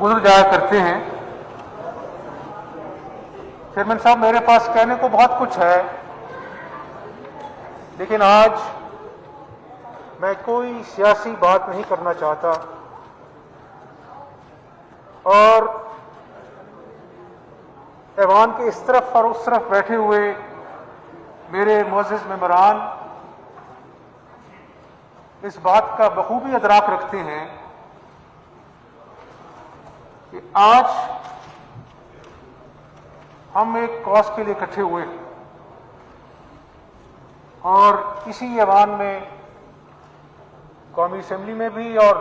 گزر جایا کرتے ہیں۔ چیئرمین صاحب، میرے پاس کہنے کو بہت کچھ ہے، لیکن آج میں کوئی سیاسی بات نہیں کرنا چاہتا، اور ایوان کے اس طرف اور اس طرف بیٹھے ہوئے میرے معزز ممبران اس بات کا بخوبی ادراک رکھتے ہیں کہ آج ہم ایک کاز کے لیے اکٹھے ہوئے ہیں، اور اسی ایوان میں قومی اسمبلی میں بھی اور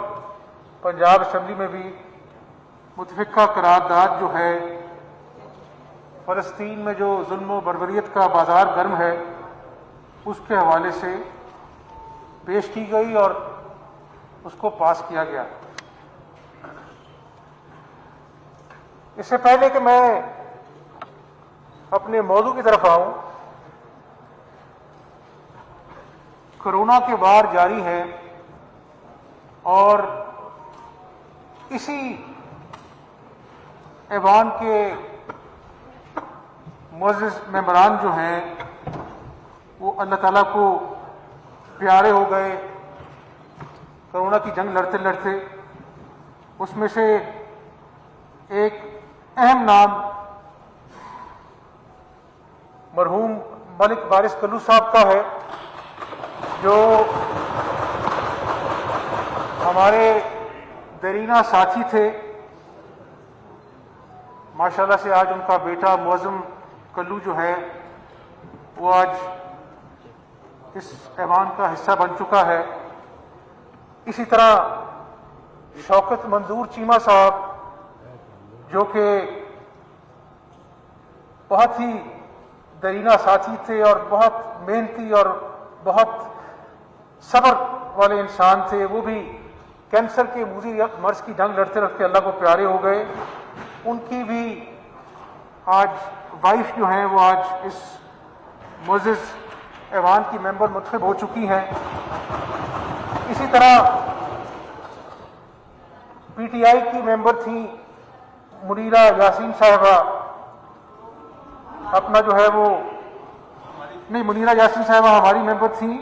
پنجاب اسمبلی میں بھی متفقہ قرارداد جو ہے فلسطین میں جو ظلم و بربریت کا بازار گرم ہے اس کے حوالے سے پیش کی گئی اور اس کو پاس کیا گیا۔ اس سے پہلے کہ میں اپنے موضوع کی طرف آؤں، کرونا کے وار جاری ہے، اور اسی ایوان کے معزز ممبران جو ہیں وہ اللہ تعالیٰ کو پیارے ہو گئے کرونا کی جنگ لڑتے لڑتے۔ اس میں سے ایک اہم نام مرحوم ملک وارث کلو صاحب کا ہے، جو ہمارے دیرینہ ساتھی تھے۔ ماشاءاللہ سے آج ان کا بیٹا معظم کلو جو ہے وہ آج اس ایوان کا حصہ بن چکا ہے۔ اسی طرح شوکت منظور چیمہ صاحب، جو کہ بہت ہی دیرینہ ساتھی تھے اور بہت محنتی اور بہت صبر والے انسان تھے، وہ بھی کینسر کے موذی مرض کی جنگ لڑتے لڑتے اللہ کو پیارے ہو گئے۔ ان کی بھی آج وائف جو ہیں وہ آج اس معزز ایوان کی ممبر منتخب ہو چکی ہیں۔ اسی طرح پی ٹی آئی کی ممبر تھیں منیرہ یاسین صاحبہ، اپنا جو ہے وہ نہیں، منیرہ یاسین صاحبہ ہماری ممبر تھیں،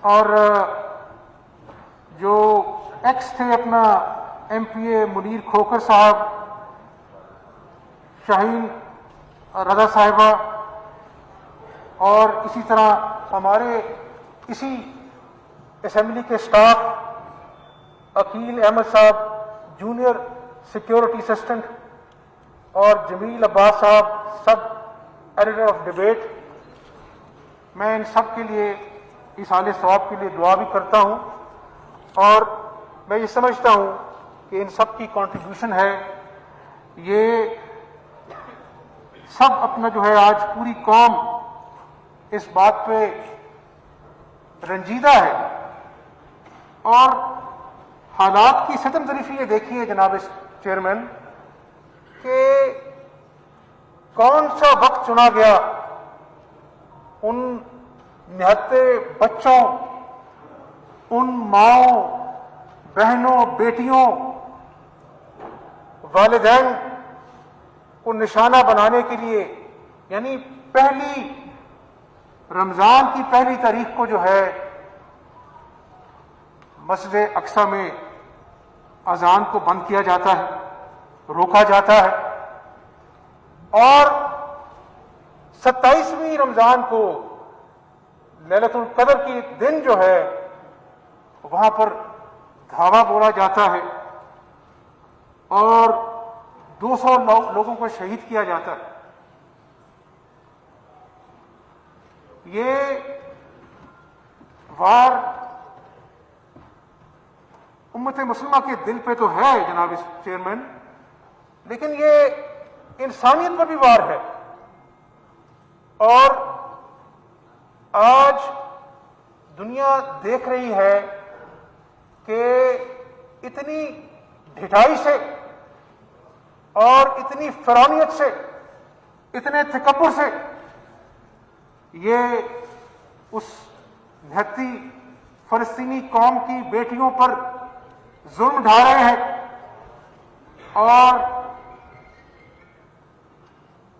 اور جو ایکس تھے اپنا ایم پی اے منیر کھوکر صاحب، شاہین رضا صاحبہ، اور اسی طرح ہمارے اسی اسمبلی کے سٹاف عقیل احمد صاحب جونیئر سیکیورٹی اسسٹنٹ، اور جمیل عباس صاحب سب ایڈیٹر آف ڈبیٹ۔ میں ان سب کے لیے ایصال ثواب کے لیے دعا بھی کرتا ہوں، اور میں یہ سمجھتا ہوں کہ ان سب کی کنٹریبیوشن ہے، یہ سب اپنا جو ہے آج پوری قوم اس بات پہ رنجیدہ ہے، اور حالات کی صدم ظریفی یہ دیکھیے جناب چیئرمین کہ کون سا وقت چنا گیا ان نہتے بچوں، ان ماؤں، بہنوں، بیٹیوں، والدین کو نشانہ بنانے کے لیے، یعنی پہلی رمضان کی پہلی تاریخ کو جو ہے مسجد اقصیٰ میں اذان کو بند کیا جاتا ہے، روکا جاتا ہے، اور 27ویں رمضان کو لیلۃ القدر کی دن جو ہے وہاں پر دھاوا بولا جاتا ہے، اور 200 لوگوں کو شہید کیا جاتا ہے۔ یہ وار امت مسلمہ کے دل پہ تو ہے جناب چیئرمین، لیکن یہ انسانیت پر بھی وار ہے، اور آج دنیا دیکھ رہی ہے کہ اتنی ڈھٹائی سے اور اتنی فرانیت سے، اتنے تکبر سے یہ اس نہتی فلسطینی قوم کی بیٹیوں پر ظلم ڈھا رہے ہیں، اور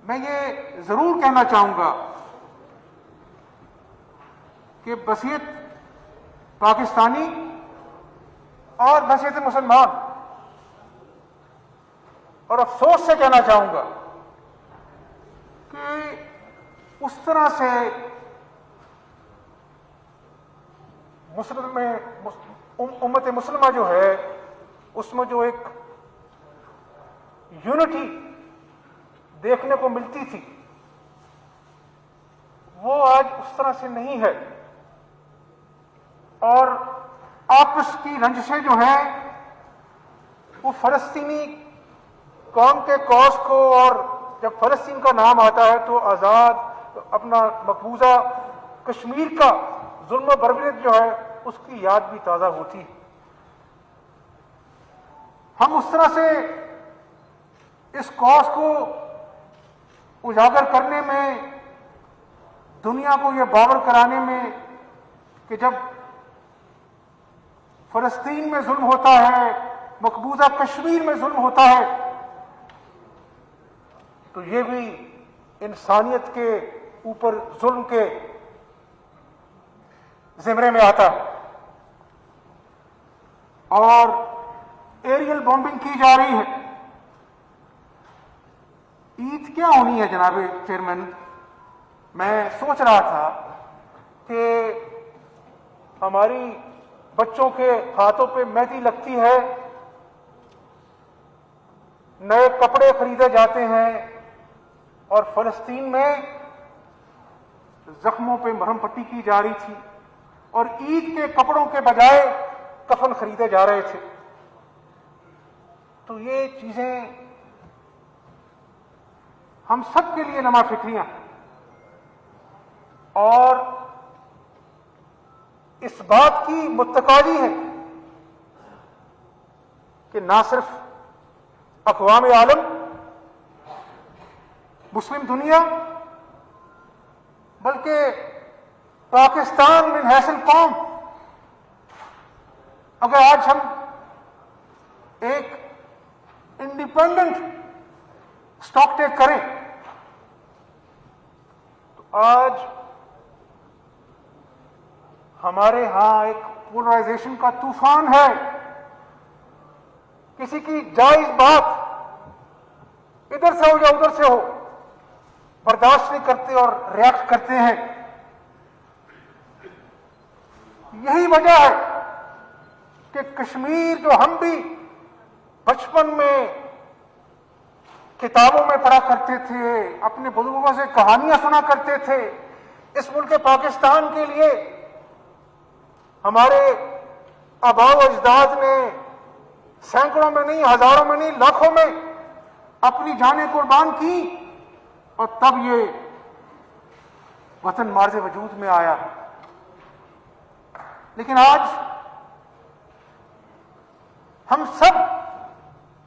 میں یہ ضرور کہنا چاہوں گا کہ بصیرت پاکستانی اور بصیرت مسلمان، اور افسوس سے کہنا چاہوں گا کہ اس طرح سے امت مسلمہ جو ہے اس میں جو ایک یونٹی دیکھنے کو ملتی تھی وہ آج اس طرح سے نہیں ہے، اور آپس کی رنجشیں جو ہیں وہ فلسطینی قوم کے کوس کو، اور جب فلسطین کا نام آتا ہے تو آزاد اپنا مقبوضہ کشمیر کا ظلم و بربریت جو ہے اس کی یاد بھی تازہ ہوتی ہے۔ ہم اس طرح سے اس کوس کو اجاگر کرنے میں، دنیا کو یہ باور کرانے میں کہ جب فلسطین میں ظلم ہوتا ہے، مقبوضہ کشمیر میں ظلم ہوتا ہے، تو یہ بھی انسانیت کے اوپر ظلم کے زمرے میں آتا ہے، اور ایریل بامبنگ کی جا رہی ہے۔ عید کیا ہونی ہے جناب چیئرمین؟ میں سوچ رہا تھا کہ ہماری بچوں کے ہاتھوں پہ مہندی لگتی ہے، نئے کپڑے خریدے جاتے ہیں، اور فلسطین میں زخموں پہ مرہم پٹی کی جا رہی تھی، اور عید کے کپڑوں کے بجائے کفن خریدے جا رہے تھے۔ تو یہ چیزیں ہم سب کے لیے نما فکریاں، اور اس بات کی متقاضی ہے کہ نہ صرف اقوام عالم، مسلم دنیا، بلکہ پاکستان من حیث القوم، اگر آج ہم ایک انڈیپینڈنٹ اسٹاک ٹیک کریں تو آج ہمارے ہاں ایک پولرائزیشن کا طوفان ہے۔ کسی کی جائز بات ادھر سے ہو یا ادھر سے ہو برداشت نہیں کرتے اور ریاکٹ کرتے ہیں۔ یہی وجہ ہے کہ کشمیر جو ہم بھی بچپن میں کتابوں میں پڑھا کرتے تھے، اپنے بزرگوں سے کہانیاں سنا کرتے تھے، اس ملک پاکستان کے لیے ہمارے آباء و اجداد نے سینکڑوں میں نہیں، ہزاروں میں نہیں، لاکھوں میں اپنی جانیں قربان کی، اور تب یہ وطن مارز وجود میں آیا۔ لیکن آج ہم سب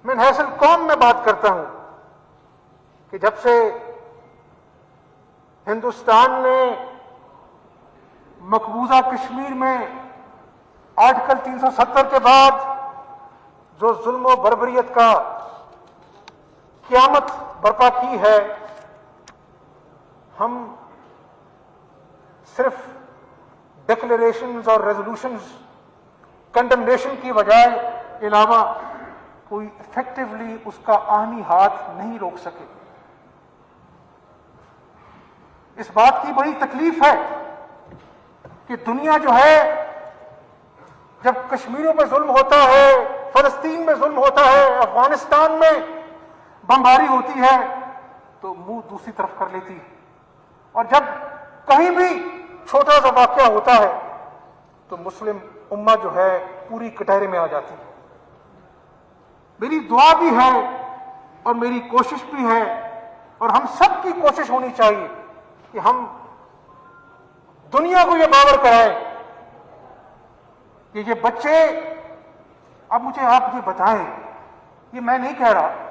من حیث القوم میں بات کرتا ہوں کہ جب سے ہندوستان نے مقبوضہ کشمیر میں آرٹیکل 370 کے بعد جو ظلم و بربریت کا قیامت برپا کی ہے، ہم صرف ڈکلیریشنز اور ریزولوشنز کنڈمنیشن کی بجائے علاوہ کوئی افیکٹولی اس کا آہنی ہاتھ نہیں روک سکے۔ اس بات کی بڑی تکلیف ہے کہ دنیا جو ہے جب کشمیریوں پہ ظلم ہوتا ہے، فلسطین میں ظلم ہوتا ہے، افغانستان میں بمباری ہوتی ہے تو منہ دوسری طرف کر لیتی ہے، اور جب کہیں بھی چھوٹا سا واقعہ ہوتا ہے تو مسلم امہ جو ہے پوری کٹہرے میں آ جاتی ہے۔ میری دعا بھی ہے اور میری کوشش بھی ہے، اور ہم سب کی کوشش ہونی چاہیے کہ ہم دنیا کو یہ باور کرائیں کہ یہ بچے، اب مجھے آپ یہ بتائیں، یہ میں نہیں کہہ رہا